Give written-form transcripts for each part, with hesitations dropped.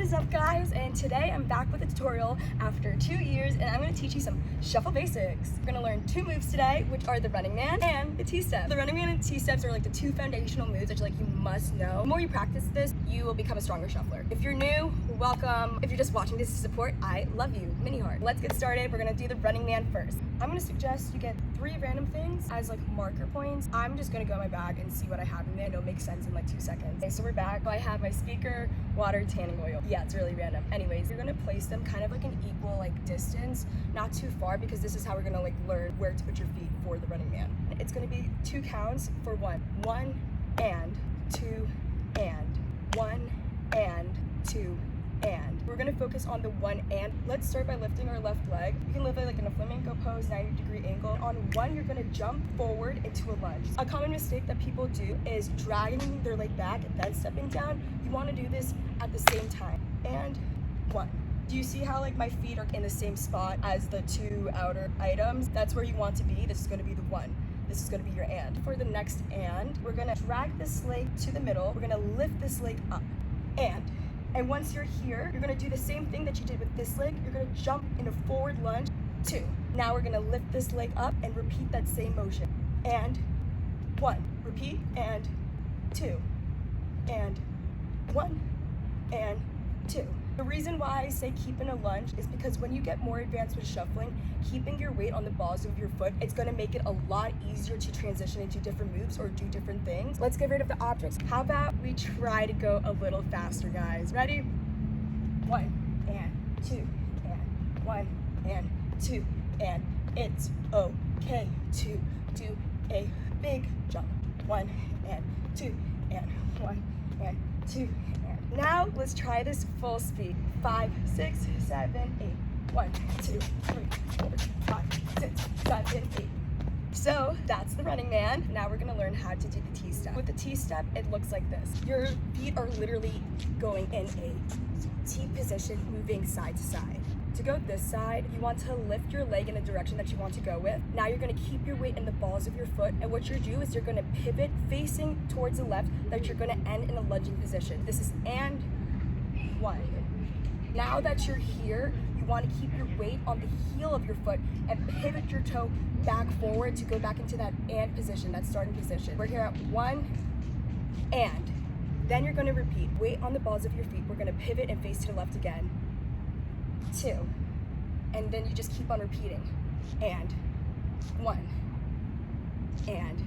What is up, guys? And today I'm back with a tutorial after 2 years, and I'm going to teach you some shuffle basics. We're going to learn 2 moves today, which are the running man and the T-step. The running man and T-steps are like the 2 foundational moves that you must know. The more you practice this, you will become a stronger shuffler. If you're new, welcome. If you're just watching this to support, I love you. Mini heart. Let's get started. We're going to do the running man first. I'm going to suggest you get 3 random things as like marker points. I'm just going to go in my bag and see what I have in there. It'll make sense in like 2 seconds. Okay, so we're back. I have my speaker, water, tanning oil. Yeah, it's really random. Anyways, you're gonna place them kind of like an equal like distance, not too far, because this is how we're gonna like learn where to put your feet for the running man. It's gonna be 2 counts for 1 and 2 and 1 and 2 and. We're gonna focus on the 1 and. Let's start by lifting our left leg. You can lift it like in a flamenco pose, 90-degree angle. On 1, you're gonna jump forward into a lunge. A common mistake that people do is dragging their leg back and then stepping down. You wanna do this at the same time. And 1. Do you see how like my feet are in the same spot as the 2 outer items? That's where you want to be. This is gonna be the 1. This is gonna be your and. For the next and, we're gonna drag this leg to the middle. We're gonna lift this leg up. And once you're here, you're gonna do the same thing that you did with this leg. You're gonna jump in a forward lunge, 2. Now we're gonna lift this leg up and repeat that same motion. And 1, repeat, and 2, and 1, and 2. The reason why I say keep in a lunge is because when you get more advanced with shuffling, keeping your weight on the balls of your foot, it's gonna make it a lot easier to transition into different moves or do different things. Let's get rid of the objects. How about we try to go a little faster, guys? Ready? 1 and 2 and 1 and 2 and it's okay to do a big jump. 1 and 2 and 1 and 2 and. Now let's try this full speed. 5, 6, 7, 8. 1, 2, 3, 4, 5, 6, 7, 8. So that's the running man. Now we're gonna learn how to do the T-step. With the T-step, it looks like this. Your feet are literally going in a T position, moving side to side. To go this side, you want to lift your leg in the direction that you want to go with. Now you're gonna keep your weight in the balls of your foot, and what you're do is you're gonna pivot facing towards the left, that you're gonna end in a lunging position. This is and 1. Now that you're here, you want to keep your weight on the heel of your foot and pivot your toe back forward to go back into that and position, that starting position. We're here at 1 and. Then you're gonna repeat, weight on the balls of your feet. We're gonna pivot and face to the left again. 2, and then you just keep on repeating. And 1 and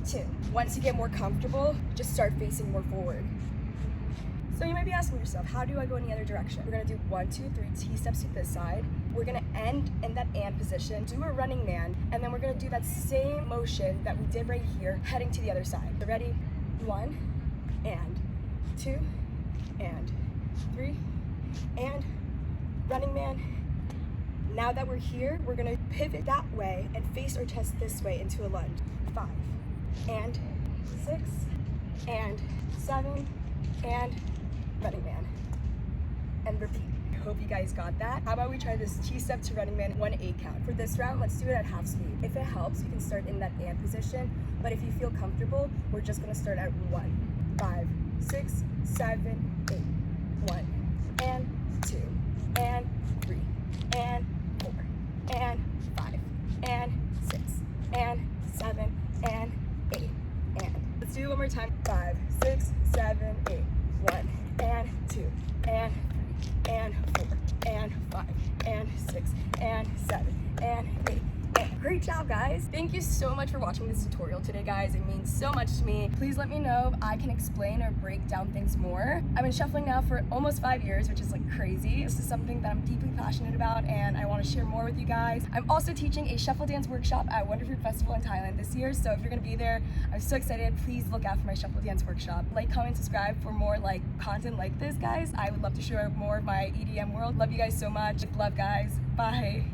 2. Once you get more comfortable, just start facing more forward. So you might be asking yourself, how do I go in the other direction? We're gonna do 1, 2, 3 T-steps to this side. We're gonna end in that and position, do a running man, and then we're gonna do that same motion that we did right here, heading to the other side. So ready? 1 and 2 and 3 and running man. Now that we're here, we're gonna pivot that way and face our chest this way into a lunge. 5 and 6 and 7 and running man. And repeat. I hope you guys got that. How about we try this T-step to running man 1 8 count. For this round, let's do it at half speed. If it helps, you can start in that and position, but if you feel comfortable, we're just gonna start at 1, 5, 6, 7, 8. 1 and 2 and 3 and 4 and 5 and 6 and 7 and 8 and. Let's do it one more time. 5, 6, 7, 8. 1 and 2 and 3 and 4 and 5 and 6 and 7 and 8. Great job, guys. Thank you so much for watching this tutorial today, guys. It means so much to me. Please let me know if I can explain or break down things more. I've been shuffling now for almost 5 years, which is like crazy. This is something that I'm deeply passionate about, and I want to share more with you guys. I'm also teaching a shuffle dance workshop at Wonder Fruit Festival in Thailand this year, so if you're gonna be there, I'm so excited. Please look out for my shuffle dance workshop. Like, comment, subscribe for more like content like this, guys. I would love to share more of my EDM world. Love you guys so much. Love, guys. Bye.